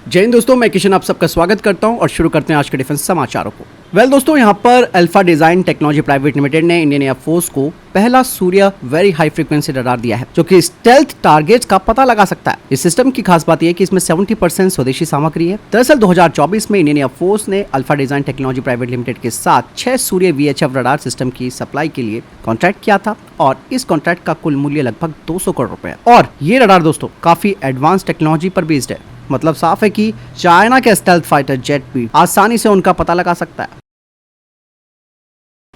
जय हिंद दोस्तों, मैं किशन आप सबका स्वागत करता हूं और शुरू करते हैं आज के डिफेंस समाचारों को। दोस्तों, यहां पर alpha design technology private limited ने इंडियन एयरफोर्स को पहला सूर्य वेरी हाई फ्रीक्वेंसी रडार दिया है, जो कि स्टेल्थ टारगेट्स का पता लगा सकता है। इस सिस्टम की खास बात यह है कि इसमें 70% स्वदेशी सामग्री है। दरअसल 2024 में इंडियन एयरफोर्स ने alpha design technology private limited के साथ 6 सूर्य VHF रडार सिस्टम की सप्लाई के लिए कॉन्ट्रैक्ट किया था और इस कॉन्ट्रैक्ट का कुल मूल्य लगभग 200 करोड़ रुपए है। और ये रडार दोस्तों काफी एडवांस टेक्नोलॉजी पर बेस्ड है। मतलब साफ है कि चाइना के स्टेल्थ फाइटर जेट भी आसानी से उनका पता लगा सकता है।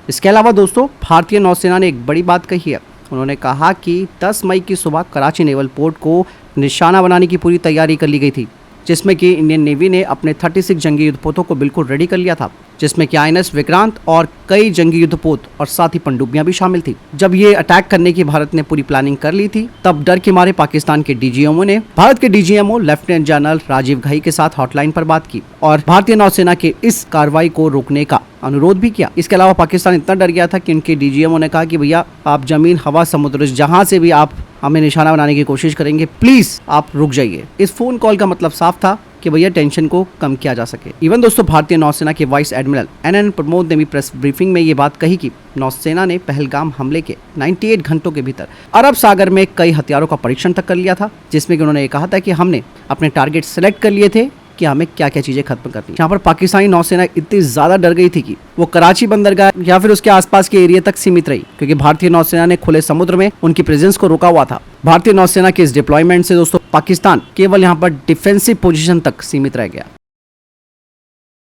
इसके अलावा दोस्तों, भारतीय नौसेना ने एक बड़ी बात कही है। उन्होंने कहा कि 10 मई की सुबह कराची नेवल पोर्ट को निशाना बनाने की पूरी तैयारी कर ली गई थी, जिसमें कि इंडियन नेवी ने अपने 36 जंगी युद्धपोतों को बिल्कुल रेडी कर लिया था, जिसमें कि INS विक्रांत और कई जंगी युद्धपोत और साथ ही पनडुब्बियां भी शामिल थी। जब ये अटैक करने की भारत ने पूरी प्लानिंग कर ली थी, तब डर के मारे पाकिस्तान के DGMO ने भारत के DGMO lieutenant general Rajiv Ghai के साथ हॉटलाइन पर बात की और भारतीय नौसेना के इस कार्रवाई को रोकने का अनुरोध भी किया। इसके अलावा पाकिस्तान इतना डर गया था कि उनके DGMO ने कहा कि भैया, आप जमीन, हवा, समुद्र, जहां से भी आप हमें निशाना बनाने की कोशिश करेंगे, प्लीज आप रुक जाइए। इस फोन कॉल का मतलब साफ था कि भैया टेंशन को कम किया जा सके। इवन दोस्तों, भारतीय नौसेना के वाइस एडमिरल NN प्रमोद ने भी प्रेस ब्रीफिंग में ये बात कही कि नौसेना ने पहलगाम हमले के 98 घंटों के भीतर अरब सागर में कई हथियारों का परीक्षण तक कर लिया था, जिसमें कि उन्होंने ये कहा था कि हमने अपने टारगेट सेलेक्ट कर लिए थे कि हमें क्या क्या चीजें खत्म करनी। यहाँ पर पाकिस्तानी नौसेना इतनी ज्यादा डर गई थी कि वो कराची बंदरगाह या फिर उसके आसपास के एरिया तक सीमित रही, क्योंकि भारतीय नौसेना ने खुले समुद्र में उनकी प्रेजेंस को रोका हुआ था। भारतीय नौसेना के इस डिप्लॉयमेंट से दोस्तों पाकिस्तान केवल यहाँ पर डिफेंसिव पोजीशन तक सीमित रह गया।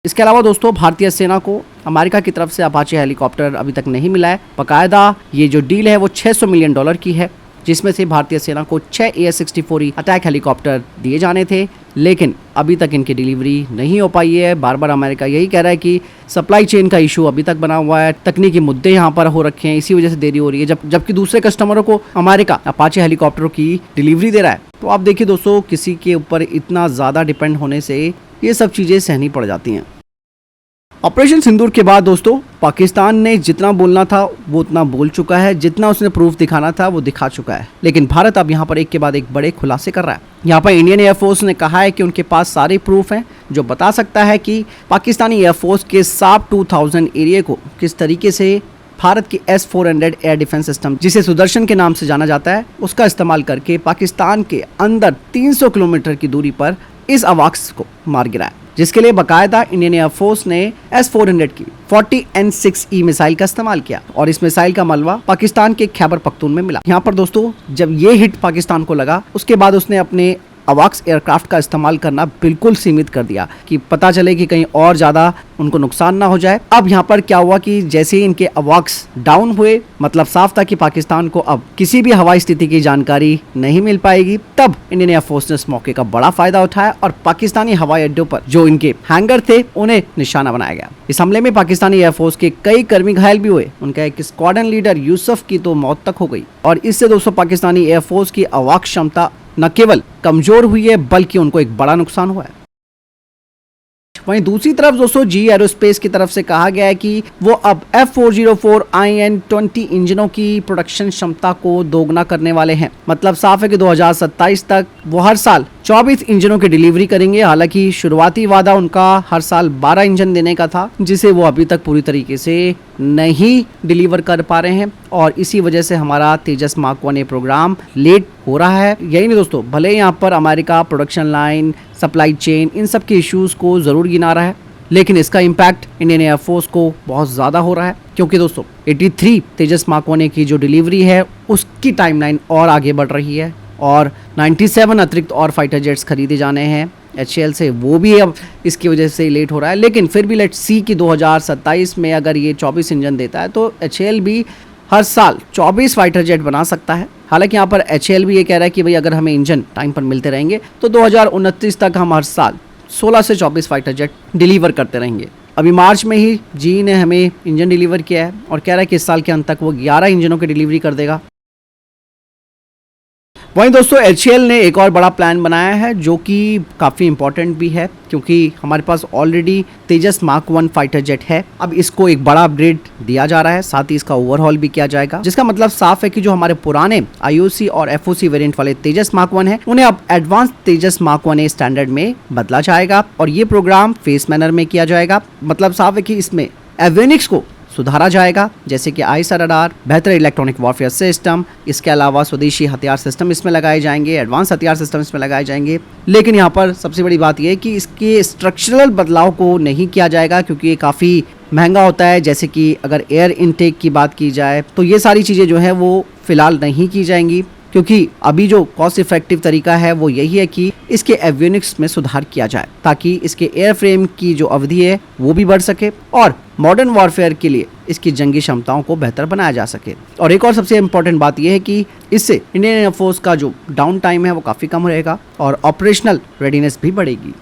इसके अलावा दोस्तों, भारतीय सेना को अमेरिका की तरफ से अपाचे हेलीकॉप्टर अभी तक नहीं मिला है। बाकायदा ये जो डील है वो $600 मिलियन की है, जिसमें से भारतीय सेना को 6 AS-64E अटैक हेलीकॉप्टर दिए जाने थे, लेकिन अभी तक इनकी डिलीवरी नहीं हो पाई है। बार बार अमेरिका यही कह रहा है कि सप्लाई चेन का इशू अभी तक बना हुआ है, तकनीकी मुद्दे यहाँ पर हो रखे हैं, इसी वजह से देरी हो रही है। जबकि दूसरे कस्टमरों को अमेरिका अपाचे हेलीकॉप्टरों की डिलीवरी दे रहा है। तो आप देखिए दोस्तों, किसी के ऊपर इतना ज़्यादा डिपेंड होने से ये सब चीज़ें सहनी पड़ जाती हैं। ऑपरेशन सिंदूर के बाद दोस्तों पाकिस्तान ने जितना बोलना था वो उतना बोल चुका है, जितना उसने प्रूफ दिखाना था वो दिखा चुका है। लेकिन भारत अब यहाँ पर एक के बाद एक बड़े खुलासे कर रहा है। यहाँ पर इंडियन एयरफोर्स ने कहा है कि उनके पास सारे प्रूफ हैं जो बता सकता है कि पाकिस्तानी एयरफोर्स के साब 2000 एरिया को किस तरीके से भारत की S-400 एयर डिफेंस सिस्टम, जिसे सुदर्शन के नाम से जाना जाता है, उसका इस्तेमाल करके पाकिस्तान के अंदर 300 किलोमीटर की दूरी पर इस अवाक्स को मार गिराया, जिसके लिए बाकायदा इंडियन एयरफोर्स ने S-400 की 40N6E मिसाइल का इस्तेमाल किया और इस मिसाइल का मलबा पाकिस्तान के खैबर पख्तून में मिला। यहाँ पर दोस्तों, जब ये हिट पाकिस्तान को लगा, उसके बाद उसने अपने अवाक्स एयरक्राफ्ट का इस्तेमाल करना बिल्कुल सीमित कर दिया कि पता चले कि कहीं और ज़्यादा उनको नुकसान ना हो जाए। अब यहाँ पर क्या हुआ कि जैसे ही इनके अवाक्स डाउन हुए, मतलब साफ था कि पाकिस्तान को अब किसी भी हवाई स्थिति की जानकारी नहीं मिल पाएगी। तब इंडियन एयरफोर्स ने इस मौके का बड़ा फायदा उठाया और पाकिस्तानी हवाई अड्डों पर जो इनके हैंगर थे उन्हें निशाना बनाया गया। इस हमले में पाकिस्तानी एयरफोर्स के कई कर्मी घायल भी हुए। उनका एक स्क्वाड्रन लीडर यूसुफ की तो मौत तक हो गई और इससे दोस्तों पाकिस्तानी एयरफोर्स की अवाक्स क्षमता न केवल कमजोर हुई है बल्कि उनको एक बड़ा नुकसान हुआ है। वहीं दूसरी तरफ दोस्तों GE एरोस्पेस की तरफ से कहा गया है कि वो अब F404 IN-20 इंजनों की प्रोडक्शन क्षमता को दोगुना करने वाले हैं। मतलब साफ है कि 2027 तक वो हर साल 24 इंजनों की डिलीवरी करेंगे। हालांकि शुरुआती वादा उनका हर साल 12 इंजन देने का था, जिसे वो अभी तक पूरी तरीके से नहीं डिलीवर कर पा रहे हैं और इसी वजह से हमारा तेजस मार्क 1 प्रोग्राम लेट हो रहा है। यही नहीं दोस्तों, भले यहाँ पर America production line, supply chain, इन सब के इश्यूज को ज़रूर गिना रहा है, लेकिन इसका इम्पैक्ट इंडियन एयरफोर्स को बहुत ज़्यादा हो रहा है, क्योंकि दोस्तों 83 तेजस मार्क 1 की जो डिलीवरी है उसकी टाइमलाइन और आगे बढ़ रही है और 97 अतिरिक्त और फाइटर जेट्स खरीदे जाने हैं HAL से, वो भी अब इसकी वजह से लेट हो रहा है। लेकिन फिर भी लेट्स सी कि 2027 में अगर ये 24 इंजन देता है तो HAL भी हर साल 24 फाइटर जेट बना सकता है। हालांकि यहाँ पर HAL भी ये कह रहा है कि भाई अगर हमें इंजन टाइम पर मिलते रहेंगे तो 2029 तक हम हर साल 16 से 24 फाइटर जेट डिलीवर करते रहेंगे। अभी मार्च में ही GE ने हमें इंजन डिलीवर किया है और कह रहा है कि इस साल के अंत तक वो 11 इंजनों की डिलीवरी कर देगा। वहीं दोस्तों HAL ने एक और बड़ा प्लान बनाया है जो कि काफ़ी इंपॉर्टेंट भी है, क्योंकि हमारे पास ऑलरेडी तेजस मार्क 1 फाइटर जेट है। अब इसको एक बड़ा अपग्रेड दिया जा रहा है, साथ ही इसका ओवरहॉल भी किया जाएगा, जिसका मतलब साफ है कि जो हमारे पुराने IOC और FOC वेरिएंट वाले तेजस मार्क 1 है, उन्हें अब एडवांस तेजस मार्क 1A स्टैंडर्ड में बदला जाएगा और ये प्रोग्राम फेस मैनर में किया जाएगा। मतलब साफ है कि इसमें एवियोनिक्स को सुधारा जाएगा, जैसे कि आईएसआर रडार, बेहतर इलेक्ट्रॉनिक वॉरफेयर सिस्टम, इसके अलावा स्वदेशी हथियार सिस्टम इसमें लगाए जाएंगे, एडवांस हथियार सिस्टम इसमें लगाए जाएंगे। लेकिन यहाँ पर सबसे बड़ी बात यह है कि इसके स्ट्रक्चरल बदलाव को नहीं किया जाएगा, क्योंकि ये काफ़ी महंगा होता है। जैसे कि अगर एयर इनटेक की बात की जाए तो ये सारी चीज़ें जो है वो फिलहाल नहीं की जाएंगी, क्योंकि अभी जो कॉस्ट इफेक्टिव तरीका है वो यही है कि इसके एवियोनिक्स में सुधार किया जाए, ताकि इसके एयर फ्रेम की जो अवधि है वो भी बढ़ सके और मॉडर्न वॉरफेयर के लिए इसकी जंगी क्षमताओं को बेहतर बनाया जा सके। और एक और सबसे इम्पोर्टेंट बात यह है कि इससे इंडियन एयरफोर्स का जो डाउन टाइम है वो काफ़ी कम रहेगा और ऑपरेशनल रेडीनेस भी बढ़ेगी।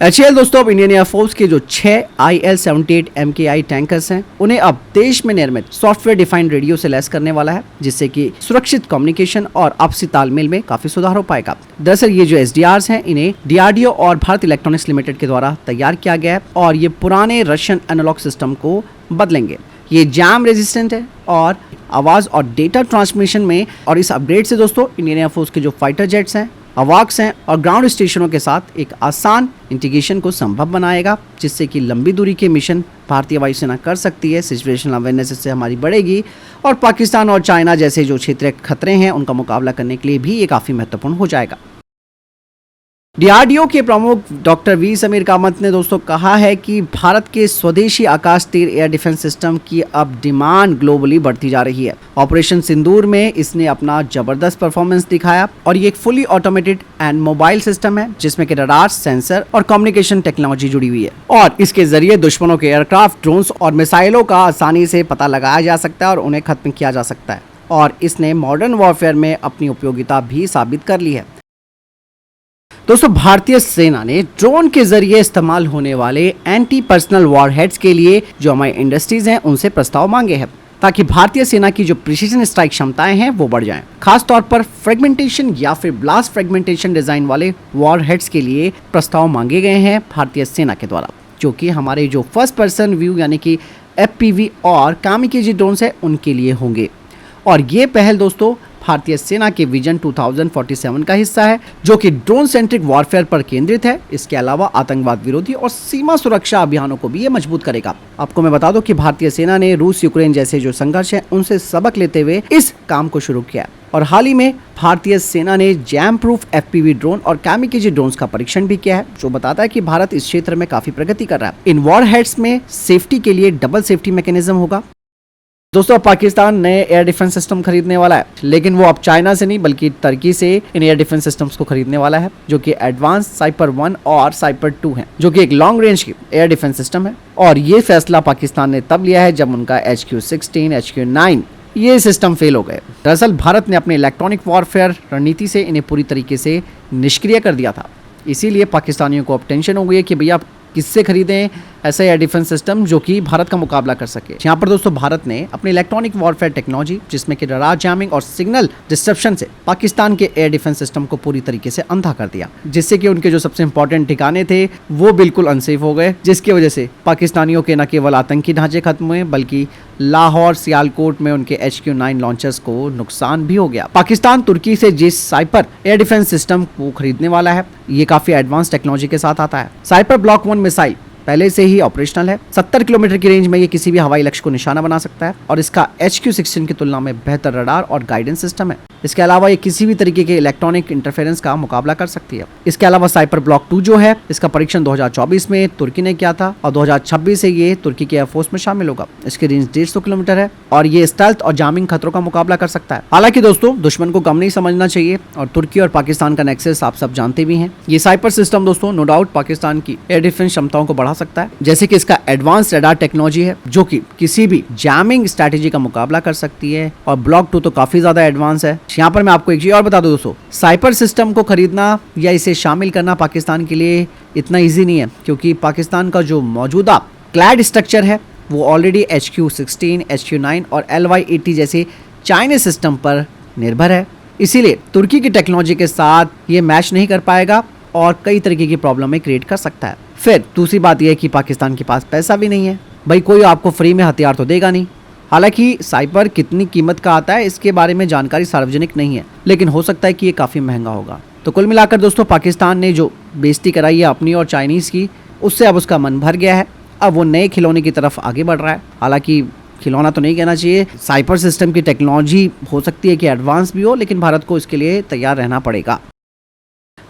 HAL दोस्तों अब इंडियन एयरफोर्स के जो 6 IL-78 MKI टैंकर्स हैं, उन्हें अब देश में निर्मित सॉफ्टवेयर डिफाइंड रेडियो से लैस करने वाला है, जिससे कि सुरक्षित कम्युनिकेशन और आपसी तालमेल में काफी सुधार हो पाएगा। दरअसल ये जो SDRs हैं, इन्हें DRDO और भारत इलेक्ट्रॉनिक्स लिमिटेड के द्वारा तैयार किया गया है और ये पुराने रशियन एनालॉग सिस्टम को बदलेंगे। ये जैम रेजिस्टेंट है और आवाज और डेटा ट्रांसमिशन में, और इस अपग्रेड से दोस्तों इंडियन एयरफोर्स के जो फाइटर जेट्स हैं, अवाक्स हैं और ग्राउंड स्टेशनों के साथ एक आसान इंटीग्रेशन को संभव बनाएगा, जिससे कि लंबी दूरी के मिशन भारतीय वायुसेना कर सकती है। सिचुएशनल अवेयरनेस इससे हमारी बढ़ेगी और पाकिस्तान और चाइना जैसे जो क्षेत्रीय खतरे हैं उनका मुकाबला करने के लिए भी ये काफ़ी महत्वपूर्ण हो जाएगा। DRDO के प्रमुख डॉक्टर वी समीर कामत ने दोस्तों कहा है कि भारत के स्वदेशी आकाश तीर एयर डिफेंस सिस्टम की अब डिमांड ग्लोबली बढ़ती जा रही है। ऑपरेशन सिंदूर में इसने अपना जबरदस्त परफॉर्मेंस दिखाया और ये एक fully automated and mobile system है, जिसमें कि रडार, सेंसर और कम्युनिकेशन टेक्नोलॉजी जुड़ी हुई है और इसके जरिए दुश्मनों के एयरक्राफ्ट, ड्रोन्स और मिसाइलों का आसानी से पता लगाया जा सकता है और उन्हें खत्म किया जा सकता है। और इसने मॉडर्न वॉरफेयर में अपनी उपयोगिता भी साबित कर ली है। दोस्तों भारतीय सेना ने ड्रोन के जरिए इस्तेमाल होने वाले एंटी पर्सनल वॉरहेड्स के लिए जो हमारी इंडस्ट्रीज हैं उनसे प्रस्ताव मांगे हैं, ताकि भारतीय सेना की जो प्रिसीजन स्ट्राइक क्षमताएं हैं वो बढ़ जाएं। खास तौर पर फ्रेगमेंटेशन या फिर ब्लास्ट फ्रेगमेंटेशन डिजाइन वाले वॉरहेड्स के लिए प्रस्ताव मांगे गए हैं भारतीय सेना के द्वारा, जो कि हमारे जो फर्स्ट पर्सन व्यू यानी कि FPV और कामिकाज़े ड्रोन्स है उनके लिए होंगे। और ये पहल दोस्तों भारतीय सेना के विजन 2047 का हिस्सा है, जो कि ड्रोन सेंट्रिक वॉरफेयर पर केंद्रित है। इसके अलावा आतंकवाद विरोधी और सीमा सुरक्षा अभियानों को भी ये मजबूत करेगा। आपको मैं बता दूं कि भारतीय सेना ने रूस यूक्रेन जैसे जो संघर्ष है उनसे सबक लेते हुए इस काम को शुरू किया और हाल ही में भारतीय सेना ने जैम प्रूफ FPV ड्रोन और कामिकाज़े ड्रोन्स का परीक्षण भी किया है, जो बताता है कि भारत इस क्षेत्र में काफी प्रगति कर रहा है। इन वॉरहेड्स में सेफ्टी के लिए डबल सेफ्टी मैकेनिज्म होगा। दोस्तों पाकिस्तान नए एयर डिफेंस सिस्टम खरीदने वाला है, लेकिन वो अब चाइना से नहीं बल्कि तुर्की से इन एयर डिफेंस सिस्टम्स को खरीदने वाला है, जो कि एडवांस साइपर 1 और साइपर 2 हैं, जो कि एक लॉन्ग रेंज की एयर डिफेंस सिस्टम है। और ये फैसला पाकिस्तान ने तब लिया है जब उनका HQ-16, HQ-9 ये सिस्टम फेल हो गए। दरअसल भारत ने अपने इलेक्ट्रॉनिक वॉरफेयर रणनीति से इन्हें पूरी तरीके से निष्क्रिय कर दिया था। इसीलिए पाकिस्तानियों को अब टेंशन हो गई है कि भैया किससे खरीदें ऐसा एयर डिफेंस सिस्टम जो कि भारत का मुकाबला कर सके। यहाँ पर दोस्तों भारत ने अपनी इलेक्ट्रॉनिक वॉरफेयर टेक्नोलॉजी, जिसमें कि रडार जैमिंग और सिग्नल डिस्ट्रप्शन से पाकिस्तान के एयर डिफेंस सिस्टम को पूरी तरीके से अंधा कर दिया, जिससे कि उनके जो सबसे इंपॉर्टेंट ठिकाने थे वो बिल्कुल अनसेफ हो गए, जिसकी वजह से पाकिस्तानियों के न केवल आतंकी ढांचे खत्म हुए बल्कि लाहौर, सियालकोट में उनके HQ-9 लॉन्चर्स को नुकसान भी हो गया। पाकिस्तान तुर्की से जिस साइपर एयर डिफेंस सिस्टम को खरीदने वाला है, ये काफी एडवांस टेक्नोलॉजी के साथ आता है। साइपर ब्लॉक 1 मिसाइल पहले से ही ऑपरेशनल है। 70 किलोमीटर की रेंज में ये किसी भी हवाई लक्ष्य को निशाना बना सकता है और इसका HQ-16 की तुलना में बेहतर रडार और गाइडेंस सिस्टम है। इसके अलावा ये किसी भी तरीके के इलेक्ट्रॉनिक इंटरफेरेंस का मुकाबला कर सकती है। इसके अलावा साइपर ब्लॉक 2 जो है, इसका परीक्षण 2024 में तुर्की ने किया था और 2026 से ये तुर्की के एयरफोर्स में शामिल होगा। इसकी रेंज 150 किलोमीटर है और ये स्टेल्थ और जामिंग खतरों का मुकाबला कर सकता है। हालांकि दोस्तों दुश्मन को कम नहीं समझना चाहिए और तुर्की और पाकिस्तान का नेक्सस आप सब जानते भी हैं। ये साइपर सिस्टम दोस्तों नो डाउट पाकिस्तान की एयर डिफेंस क्षमताओं को बढ़ा सकता है, जैसे कि इसका एडवांस रडार टेक्नोलॉजी है जो कि किसी भी जैमिंग स्ट्रेटेजी का मुकाबला कर सकती है और ब्लॉक 2 तो काफी ज्यादा एडवांस है। यहाँ पर मैं आपको एक चीज और बता दूं दोस्तों, साइपर सिस्टम को खरीदना या इसे शामिल करना पाकिस्तान के लिए इतना इजी नहीं है, क्योंकि पाकिस्तान का जो मौजूदा क्लैड स्ट्रक्चर है वो ऑलरेडी HQ-16, HQ-9 और LY-80 जैसे चाइनीज सिस्टम पर निर्भर है इसीलिए तुर्की की टेक्नोलॉजी के साथ ये मैच नहीं कर पाएगा और कई तरीके की प्रॉब्लम में क्रिएट कर सकता है। फिर दूसरी बात यह है कि पाकिस्तान के पास पैसा भी नहीं है, भाई कोई आपको फ्री में हथियार तो देगा नहीं। हालांकि साइपर कितनी कीमत का आता है इसके बारे में जानकारी सार्वजनिक नहीं है, लेकिन हो सकता है कि ये काफ़ी महंगा होगा। तो कुल मिलाकर दोस्तों, पाकिस्तान ने जो बेइज्जती कराई है अपनी और चाइनीज़ की, उससे अब उसका मन भर गया है। अब वो नए खिलौने की तरफ आगे बढ़ रहा है। हालांकि खिलौना तो नहीं कहना चाहिए, साइपर सिस्टम की टेक्नोलॉजी हो सकती है कि एडवांस भी हो, लेकिन भारत को इसके लिए तैयार रहना पड़ेगा।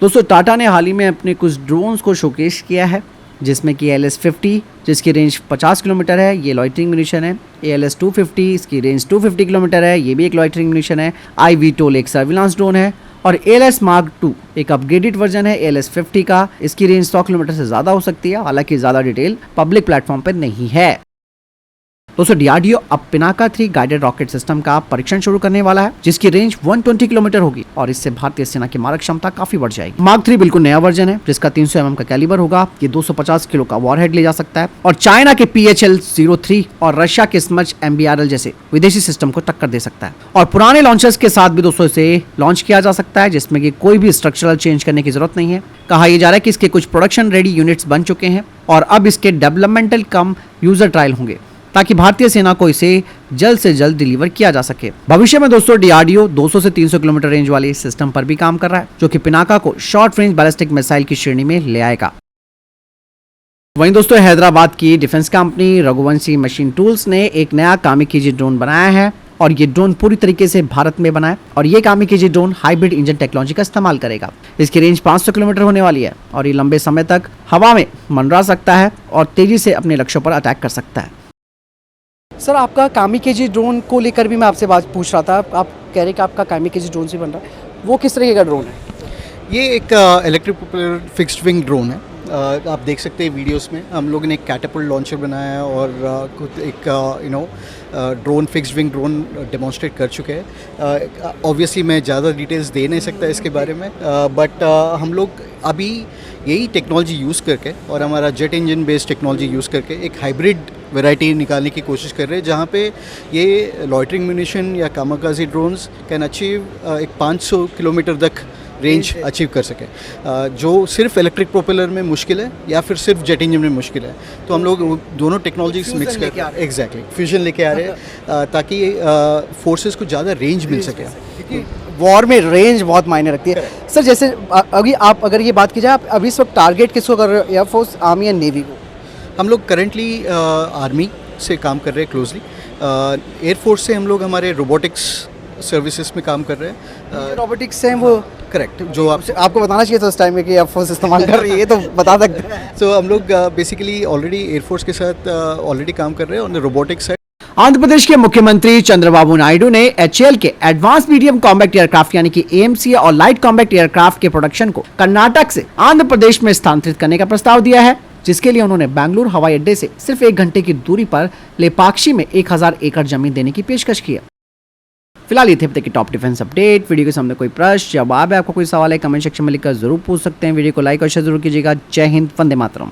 दोस्तों, टाटा ने हाल ही में अपने कुछ ड्रोन्स को शोकेस किया है, जिसमें कि ALS-50 जिसकी रेंज 50 किलोमीटर है, ये लॉइटरिंग म्यूनिशन है। ALS-250 इसकी रेंज 250 किलोमीटर है, ये भी एक लॉइटरिंग म्यूनिशन है। iVTOL एक सर्विलांस ड्रोन है और ALS Mark II एक अपग्रेडेड वर्जन है ALS-50 का। इसकी रेंज 100 किलोमीटर से ज़्यादा हो सकती है, हालांकि ज़्यादा डिटेल पब्लिक प्लेटफॉर्म पर नहीं है। दोस्तों, DRDO अब पिनाका 3 गाइडेड रॉकेट सिस्टम का परीक्षण शुरू करने वाला है, जिसकी रेंज 120 किलोमीटर होगी और इससे भारतीय सेना की मारक क्षमता काफी बढ़ जाएगी। Mark 3 बिल्कुल नया वर्जन है, जिसका 300 mm का कैलिबर होगा। ये 250 किलो का वॉरहेड ले जा सकता है और चाइना के PHL-03 और रशिया के स्मच MBRL जैसे विदेशी सिस्टम को टक्कर दे सकता है। और पुराने लॉन्चर्स के साथ भी दोस्तों इसे लॉन्च किया जा सकता है, जिसमें कि कोई भी स्ट्रक्चरल चेंज करने की जरूरत नहीं है। कहा यह जा रहा है कि इसके कुछ प्रोडक्शन रेडी यूनिट्स बन चुके हैं और अब इसके डेवलपमेंटल कम यूजर ट्रायल होंगे, ताकि भारतीय सेना को इसे जल्द से जल्द डिलीवर किया जा सके। भविष्य में दोस्तों, DRDO 200 से 300 किलोमीटर रेंज वाली सिस्टम पर भी काम कर रहा है, जो कि पिनाका को शॉर्ट रेंज बैलिस्टिक मिसाइल की श्रेणी में ले आएगा। वहीं दोस्तों, हैदराबाद की defence company Raghuvanshi machine tools ने एक नया कामिकाज़े ड्रोन बनाया है और ये ड्रोन पूरी तरीके से भारत में बना है और ये कामिकाज़े ड्रोन हाइब्रिड इंजन टेक्नोलॉजी का इस्तेमाल करेगा। इसकी रेंज 500 किलोमीटर होने वाली है और ये लंबे समय तक हवा में मंडरा सकता है और तेजी से अपने लक्ष्यों पर अटैक कर सकता है। सर, आपका कामिकाज़े ड्रोन को लेकर भी मैं आपसे बात पूछ रहा था। आप कह रहे कि आपका कामिकाज़े ड्रोन से बन रहा है, वो किस तरीके का ड्रोन है? ये एक electric propeller fixed wing drone है। आप देख सकते हैं वीडियोस में हम लोगों ने एक कैटapult लॉन्चर बनाया है और खुद एक drone fixed wing drone demonstrate कर चुके हैं। ऑब्वियसली मैं ज़्यादा डिटेल्स दे नहीं सकता इसके बारे में, बट हम लोग अभी यही टेक्नोलॉजी यूज़ करके और हमारा jet engine based technology use करके एक हाइब्रिड वैरायटी निकालने की कोशिश कर रहे हैं, जहाँ पे ये लॉइटरिंग म्यूनिशन या कामिकाज़े ड्रोन्स कैन अचीव एक 500 किलोमीटर तक रेंज अचीव कर सके, जो सिर्फ इलेक्ट्रिक प्रोपेलर में मुश्किल है या फिर सिर्फ जेट इंजन में मुश्किल है। तो हम लोग दोनों टेक्नोलॉजीज मिक्स कर एग्जैक्टली फ्यूजन लेके आ रहे हैं, ताकि फोर्सेस को ज़्यादा रेंज मिल सके। वॉर में रेंज बहुत मायने रखती है। सर, जैसे अभी आप अगर ये बात की जाए, आप अभी इस वक्त टारगेट किसको कर रहे हो, एयरफोर्स, आर्मी या नेवी को? हम लोग करेंटली आर्मी से काम कर रहे हैं क्लोजली। एयरफोर्स से हम लोग हमारे रोबोटिक्स सर्विसेज में काम कर रहे हैं। रोबोटिक्स हैं वो? करेक्ट। जो आपको बताना चाहिए था उस टाइम में कि एयरफोर्स इस्तेमाल कर रही है, तो बता सकते हैं। सो हम लोग बेसिकली ऑलरेडी एयरफोर्स के साथ ऑलरेडी काम कर रहे हैं और रोबोटिक्स है। आंध्र प्रदेश के मुख्यमंत्री चंद्रबाबू नायडू ने HAL के एडवांस मीडियम कॉम्बैट एयरक्राफ्ट यानी कि AMC और लाइट कॉम्बैट एयरक्राफ्ट के प्रोडक्शन को कर्नाटक से आंध्र प्रदेश में स्थानांतरित करने का प्रस्ताव दिया है, जिसके लिए उन्होंने बेंगलुरु हवाई अड्डे से सिर्फ 1 घंटे की दूरी पर लेपाक्षी में 1000 एकड़ जमीन देने की पेशकश की है। फिलहाल ये थे अब तक की टॉप डिफेंस अपडेट। वीडियो के सामने कोई प्रश्न, जवाब है, आपको कोई सवाल है, कमेंट सेक्शन में लिखकर जरूर पूछ सकते हैं। वीडियो को लाइक और शेयर जरूर कीजिएगा। जय हिंद, वंदे मातरम।